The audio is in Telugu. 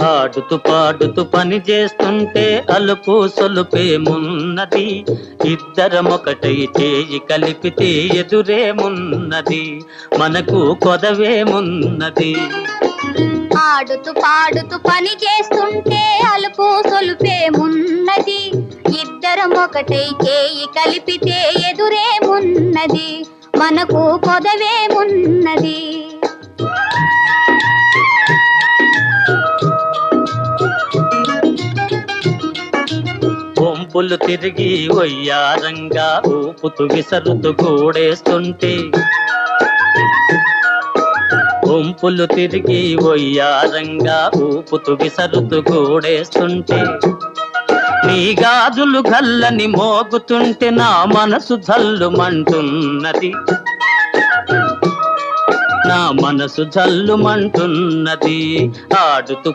ఆడుతూ పాడుతూ పని చేస్తుంటే అలుపు సొలుపేమున్నది, ఇద్దరమొకటై చేయి కలిపితే ఎదురేమున్నది, మనకు కొదవేమున్నది. ఆడుతూ పాడుతూ పని చేస్తుంటే అలుపు సొలుపేమున్నది, ఇద్దరం ఒకటై చేయి కలిపితే ఎదురేమున్నది, మనకు కొదవేమున్నది. వంపులు తిరిగి వయ్యారంగా ఊపుతూ విసరుతూ కూడేస్తుంటే, వంపులు తిరిగి వయ్యారంగా ఊపుతూ విసరుతూ కూడేస్తుంటే, నీ గాజులు గల్లని మోగుతుంటే నా మనసు జల్లుమంటున్నది, నా మనసు జల్లుమంటున్నది. ఆడుతూ